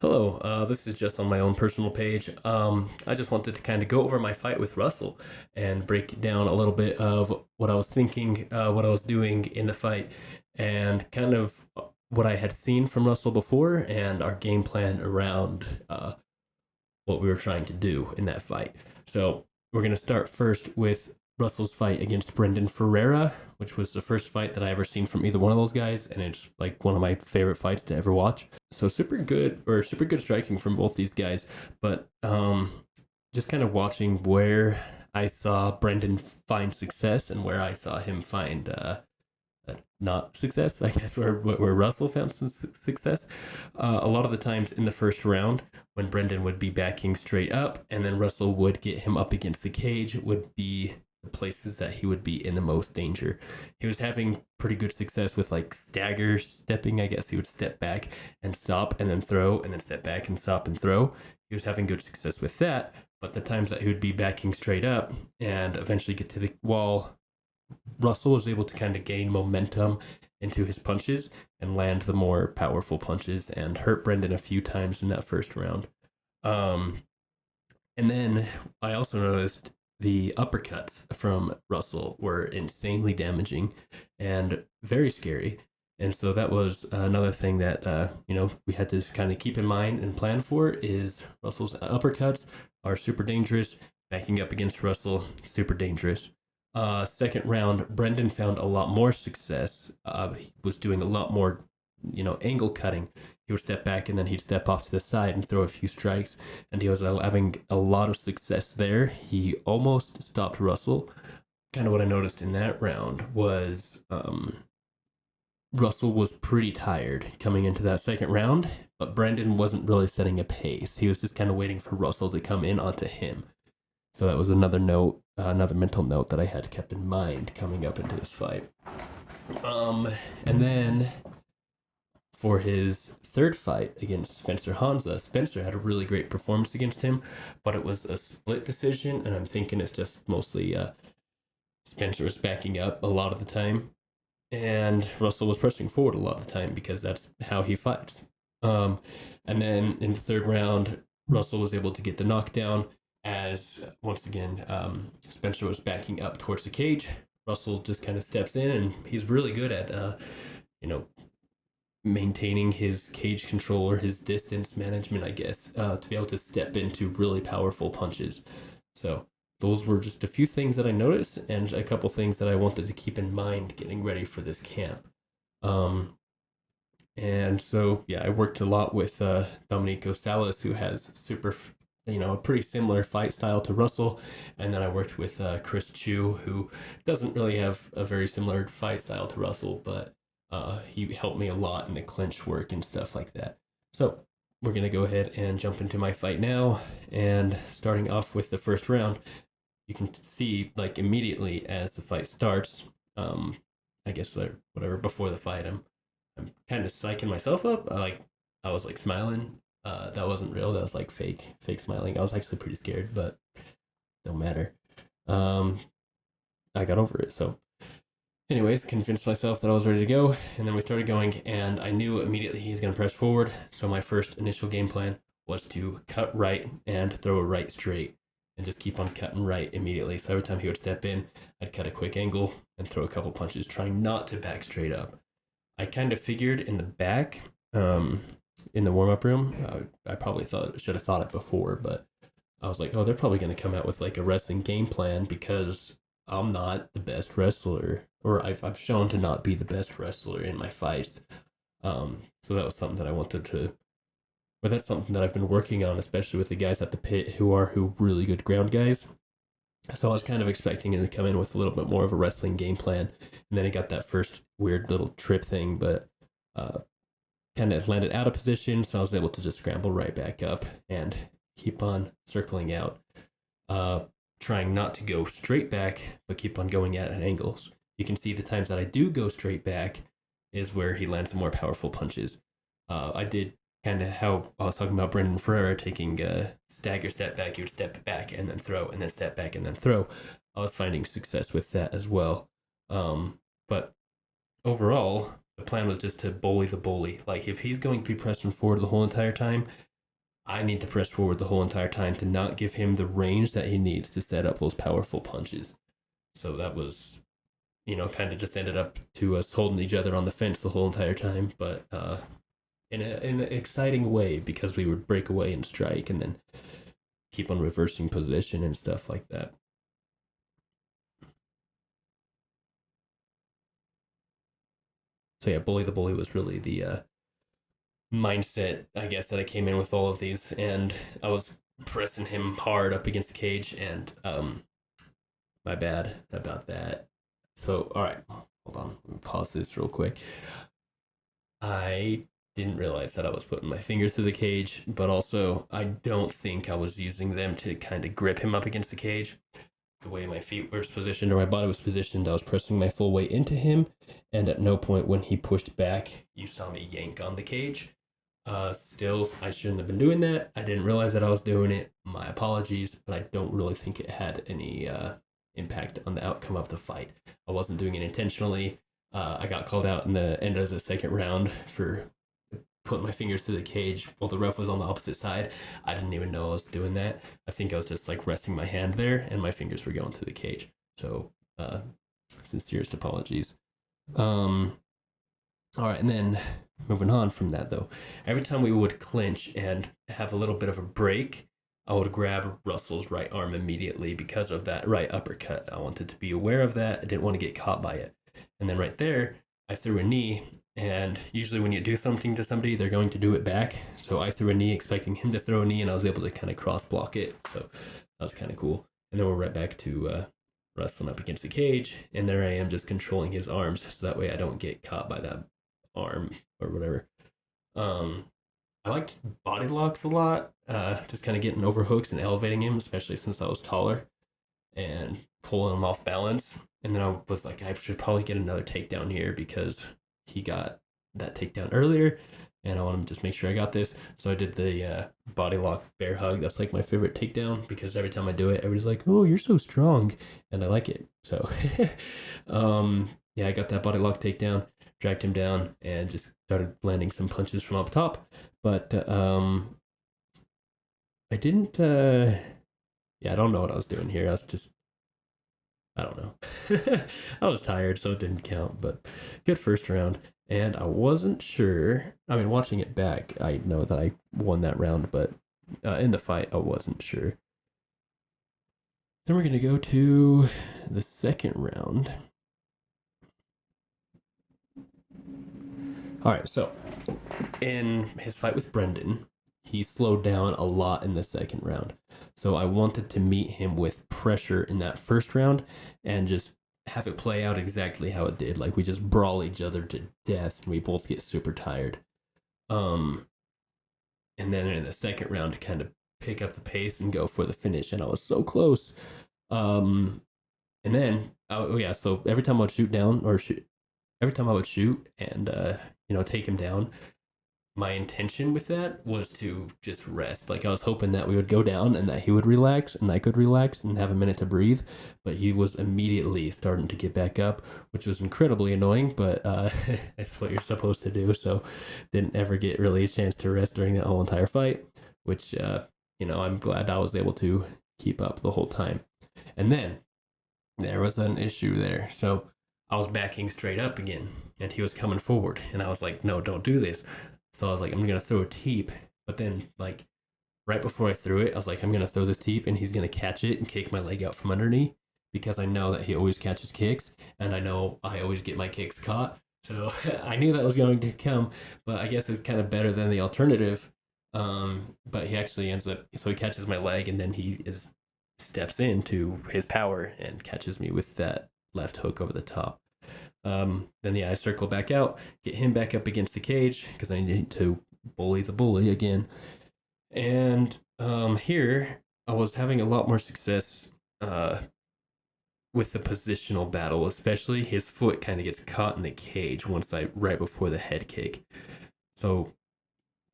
Hello, this is just on my own personal page. I just wanted to kind of go over my fight with Russell and break down a little bit of what I was thinking, what I was doing in the fight, and kind of what I had seen from Russell before and our game plan around what we were trying to do in that fight. So we're going to start first with Russell's fight against Brendan Ferreira, which was the first fight that I ever seen from either one of those guys, and it's like one of my favorite fights to ever watch. So super good striking from both these guys, but just kind of watching where I saw Brendan find success and where I saw him find not success, I guess, where Russell found some success. A lot of the times in the first round, when Brendan would be backing straight up, and then Russell would get him up against the cage, would be the places that he would be in the most danger. He was having pretty good success with like stagger stepping, I guess. He would step back and stop and then throw, and then step back and stop and throw. He was having good success with that, but the times that he would be backing straight up and eventually get to the wall, Russell was able to kind of gain momentum into his punches and land the more powerful punches and hurt Brendan a few times in that first round. Um, and then I also noticed the uppercuts from Russell were insanely damaging and very scary. And so that was another thing that we had to kind of keep in mind and plan for is Russell's uppercuts are super dangerous. Backing up against Russell, super dangerous. Second round, Brendan found a lot more success. He was doing a lot more, angle cutting. He would step back and then he'd step off to the side and throw a few strikes, and he was having a lot of success there. He almost stopped Russell. Kind of what I noticed in that round was Russell was pretty tired coming into that second round, but Brendan wasn't really setting a pace. He was just kind of waiting for Russell to come in onto him. So that was another note, another mental note that I had kept in mind coming up into this fight. And then for his third fight against Spencer Hansa, Spencer had a really great performance against him, but it was a split decision, and I'm thinking it's just mostly Spencer was backing up a lot of the time, and Russell was pressing forward a lot of the time because that's how he fights. And then in the third round, Russell was able to get the knockdown as once again Spencer was backing up towards the cage. Russell just kind of steps in, and he's really good at maintaining his cage control or his distance management, I guess, to be able to step into really powerful punches. So those were just a few things that I noticed and a couple things that I wanted to keep in mind getting ready for this camp. And so, yeah, I worked a lot with Dominico Salas, who has a pretty similar fight style to Russell. And then I worked with Chris Chu, who doesn't really have a very similar fight style to Russell, but he helped me a lot in the clinch work and stuff like that. So we're going to go ahead and jump into my fight now. And starting off with the first round, you can see like immediately as the fight starts, I guess whatever before the fight, I'm kind of psyching myself up. I was like smiling. That wasn't real. That was like fake smiling. I was actually pretty scared, but don't matter. I got over it. So, anyways, convinced myself that I was ready to go, and then we started going, and I knew immediately he's gonna press forward. So my first initial game plan was to cut right and throw a right straight, and just keep on cutting right immediately. So every time he would step in, I'd cut a quick angle and throw a couple punches, trying not to back straight up. I kind of figured in the back, in the warm up room, I probably should have thought it before, but I was like, oh, they're probably going to come out with like a wrestling game plan because I'm not the best wrestler, or I've shown to not be the best wrestler in my fights. So that was something that I wanted to, but that's something that I've been working on, especially with the guys at the pit who really good ground guys. So I was kind of expecting him to come in with a little bit more of a wrestling game plan, and then he got that first weird little trip thing, but kind of landed out of position, so I was able to just scramble right back up and keep on circling out, trying not to go straight back, but keep on going at angles. You can see the times that I do go straight back is where he lands the more powerful punches. I did kind of how I was talking about Brendan Ferreira taking a stagger step back, he would step back and then throw, and then step back and then throw. I was finding success with that as well. But overall, the plan was just to bully the bully. Like, if he's going to be pressing forward the whole entire time, I need to press forward the whole entire time to not give him the range that he needs to set up those powerful punches. So that was, kind of just ended up to us holding each other on the fence the whole entire time, but in an exciting way because we would break away and strike and then keep on reversing position and stuff like that. So yeah, Bully the Bully was really the mindset, I guess, that I came in with all of these, and I was pressing him hard up against the cage, and my bad about that. So, all right, hold on, let me pause this real quick. I didn't realize that I was putting my fingers through the cage, but also I don't think I was using them to kind of grip him up against the cage. The way my feet were positioned or my body was positioned, I was pressing my full weight into him, and at no point when he pushed back, you saw me yank on the cage. Still, I shouldn't have been doing that. I didn't realize that I was doing it. My apologies, but I don't really think it had any impact on the outcome of the fight. I wasn't doing it intentionally. I got called out in the end of the second round for putting my fingers through the cage while the ref was on the opposite side. I didn't even know I was doing that. I think I was just like resting my hand there and my fingers were going through the cage. So, sincerest apologies. All right, and then moving on from that though, every time we would clinch and have a little bit of a break, I would grab Russell's right arm immediately because of that right uppercut. I wanted to be aware of that. I didn't want to get caught by it. And then right there, I threw a knee. And usually when you do something to somebody, they're going to do it back. So I threw a knee expecting him to throw a knee, and I was able to kind of cross block it. So that was kind of cool. And then we're right back to wrestling up against the cage. And there I am just controlling his arms so that way I don't get caught by that arm or whatever. I liked body locks a lot, just kind of getting over hooks and elevating him, especially since I was taller, and pulling him off balance. And then I was like, I should probably get another takedown here because he got that takedown earlier, and I want to just make sure I got this. So I did the body lock bear hug. That's like my favorite takedown because every time I do it, everybody's like, "Oh, you're so strong," and I like it. So, yeah, I got that body lock takedown, dragged him down, and just started landing some punches from up top. But I didn't. Yeah, I don't know what I was doing here. I was just, I don't know. I was tired, so it didn't count. But good first round, and I wasn't sure. I mean, watching it back, I know that I won that round, but in the fight, I wasn't sure. Then we're gonna go to the second round. All right, so in his fight with Brendan, he slowed down a lot in the second round. So I wanted to meet him with pressure in that first round and just have it play out exactly how it did. Like we just brawl each other to death and we both get super tired. And then in the second round to kind of pick up the pace and go for the finish. And I was so close. And then, oh yeah, so every time I would shoot down or every time I would shoot and take him down, my intention with that was to just rest. Like I was hoping that we would go down and that he would relax and I could relax and have a minute to breathe. But he was immediately starting to get back up, which was incredibly annoying. But that's what you're supposed to do. So didn't ever get really a chance to rest during that whole entire fight, which I'm glad I was able to keep up the whole time. And then there was an issue there. So I was backing straight up again and he was coming forward and I was like, no, don't do this. So I was like, I'm going to throw a teep. But then, like, right before I threw it, I was like, I'm going to throw this teep and he's going to catch it and kick my leg out from underneath because I know that he always catches kicks and I know I always get my kicks caught. So I knew that was going to come, but I guess it's kind of better than the alternative. But he actually ends up, so he catches my leg and then steps into his power and catches me with that left hook over the top. Then I circle back out, get him back up against the cage because I need to bully the bully again. And here I was having a lot more success with the positional battle, especially his foot kind of gets caught in the cage right before the head kick. So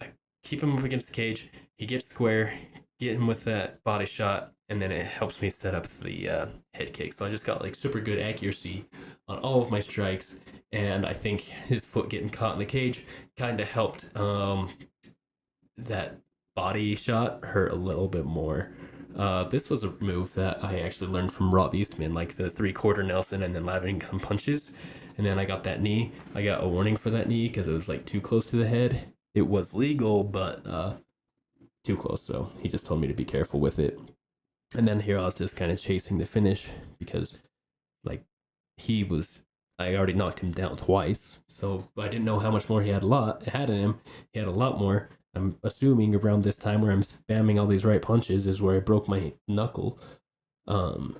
I keep him up against the cage. He gets square, get him with that body shot, and then it helps me set up the head kick. So I just got like super good accuracy on all of my strikes, and I think his foot getting caught in the cage kind of helped that body shot hurt a little bit more. This was a move that I actually learned from Rob Eastman, like the 3/4 Nelson and then landing some punches. And then I got that knee. I got a warning for that knee because it was like too close to the head. It was legal, but too close. So he just told me to be careful with it. And then here I was just kind of chasing the finish because like he was I already knocked him down twice, so I didn't know how much more he had in him. He had a lot more. I'm assuming around this time where I'm spamming all these right punches is where I broke my knuckle. Um,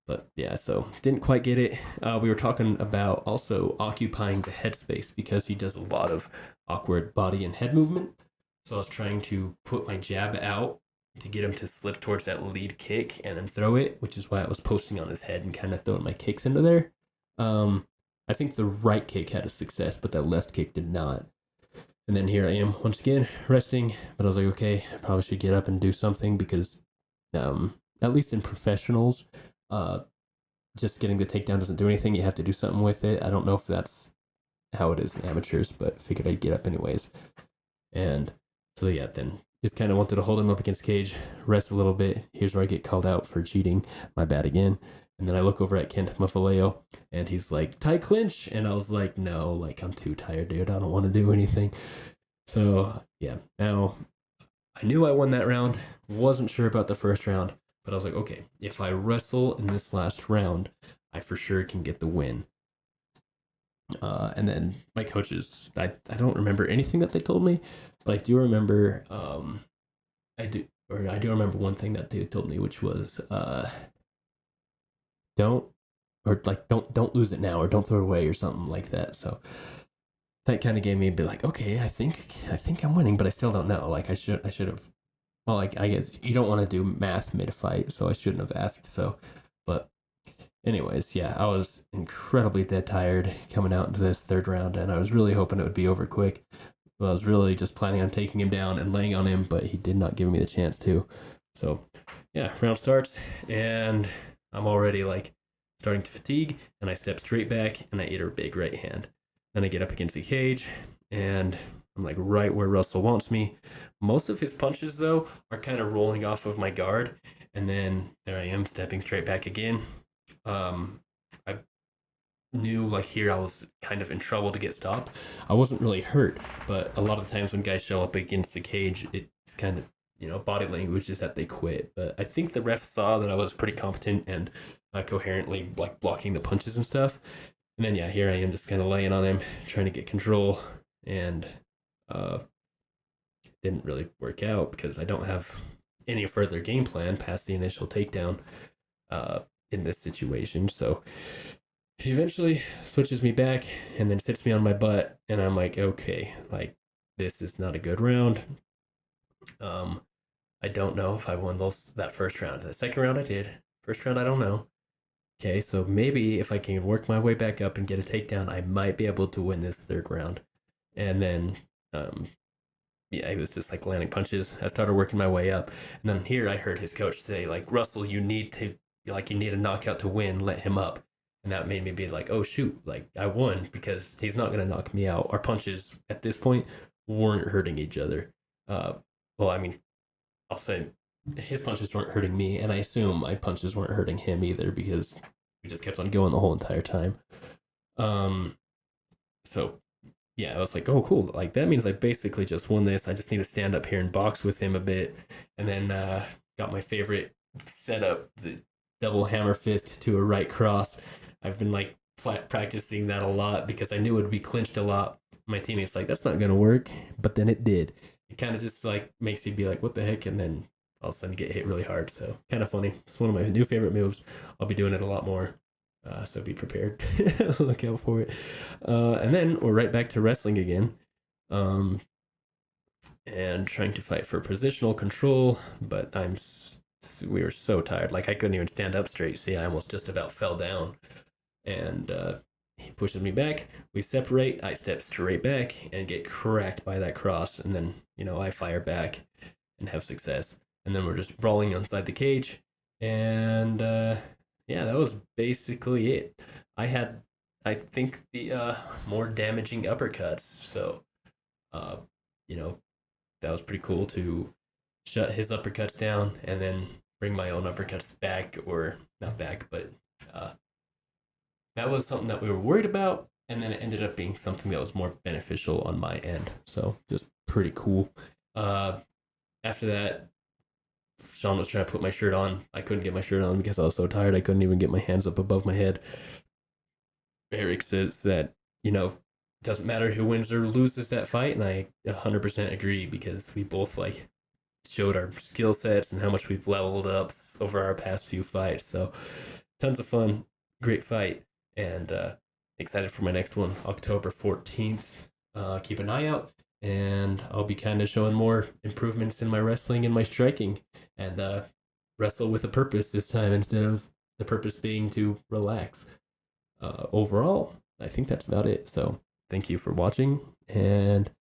but yeah, so didn't quite get it. We were talking about also occupying the headspace because he does a lot of awkward body and head movement. So I was trying to put my jab out to get him to slip towards that lead kick and then throw it, which is why I was posting on his head and kind of throwing my kicks into there. I think the right kick had a success, but that left kick did not. And then here I am once again resting, but I was like, okay, I probably should get up and do something because, at least in professionals, just getting the takedown doesn't do anything. You have to do something with it. I don't know if that's how it is in amateurs, but figured I'd get up anyways. And so yeah, then just kind of wanted to hold him up against the cage, rest a little bit. Here's where I get called out for cheating. My bad again. And then I look over at Kent Mafaleo, and he's like, tie clinch. And I was like, no, like, I'm too tired, dude. I don't want to do anything. So, yeah. Now, I knew I won that round. Wasn't sure about the first round. But I was like, okay, if I wrestle in this last round, I for sure can get the win. And then my coaches, I don't remember anything that they told me, but I do remember, I do remember one thing that they told me, which was, don't lose it now or don't throw it away or something like that. So that kind of gave me a bit like, okay, I think I'm winning, but I still don't know. Like I should have. Well, like I guess you don't want to do math mid fight, so I shouldn't have asked. So, but anyways, yeah, I was incredibly dead tired coming out into this third round, and I was really hoping it would be over quick. Well, I was really just planning on taking him down and laying on him, but he did not give me the chance to. So, yeah, round starts, and I'm already like starting to fatigue, and I step straight back and I eat a big right hand. Then I get up against the cage, and I'm like right where Russell wants me. Most of his punches, though, are kind of rolling off of my guard, and then there I am stepping straight back again. I knew like here I was kind of in trouble to get stopped. I wasn't really hurt, but a lot of times when guys show up against the cage, it's kind of body language is that they quit. But I think the ref saw that I was pretty competent and coherently like blocking the punches and stuff. And then yeah, here I am just kind of laying on him, trying to get control, and didn't really work out because I don't have any further game plan past the initial takedown in this situation. So he eventually switches me back and then sits me on my butt, and I'm like, okay, like this is not a good round. I don't know if I won that first round. The second round I did. First round I don't know. Okay, so maybe if I can work my way back up and get a takedown, I might be able to win this third round. And then yeah, he was just like landing punches. I started working my way up, and then here I heard his coach say like, Russell, you need a knockout to win. Let him up. And that made me be like, oh shoot, like I won because he's not gonna knock me out. Our punches at this point weren't hurting each other. Well, I mean, I'll say his punches weren't hurting me, and I assume my punches weren't hurting him either because we just kept on going the whole entire time. So yeah, I was like, oh cool, like that means I basically just won this. I just need to stand up here and box with him a bit, and then got my favorite setup, the double hammer fist to a right cross. I've been like practicing that a lot because I knew it would be clinched a lot. My teammates like, that's not gonna work, but then it did. It kind of just like makes you be like, what the heck, and then all of a sudden you get hit really hard. So kind of funny. It's one of my new favorite moves. I'll be doing it a lot more. So be prepared. Look out for it. And then we're right back to wrestling again. And trying to fight for positional control, but we were so tired. Like I couldn't even stand up straight. See, I almost just about fell down. And he pushes me back. We separate. I step straight back and get cracked by that cross. And then, I fire back and have success. And then we're just brawling inside the cage. And yeah, that was basically it. I think, the more damaging uppercuts. So, that was pretty cool to shut his uppercuts down, and then bring my own uppercuts back, or not back, but uh, that was something that we were worried about, and then it ended up being something that was more beneficial on my end. So just pretty cool. Uh, After that, Sean was trying to put my shirt on. I couldn't get my shirt on because I was so tired. I couldn't even get my hands up above my head. Eric says that, it doesn't matter who wins or loses that fight, and I 100% agree, because we both like showed our skill sets and how much we've leveled up over our past few fights. So tons of fun, great fight, and excited for my next one, October 14th. Keep an eye out, and I'll be kind of showing more improvements in my wrestling and my striking, and wrestle with a purpose this time instead of the purpose being to relax. Overall, I think that's about it. So thank you for watching, and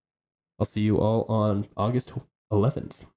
I'll see you all on August 11th.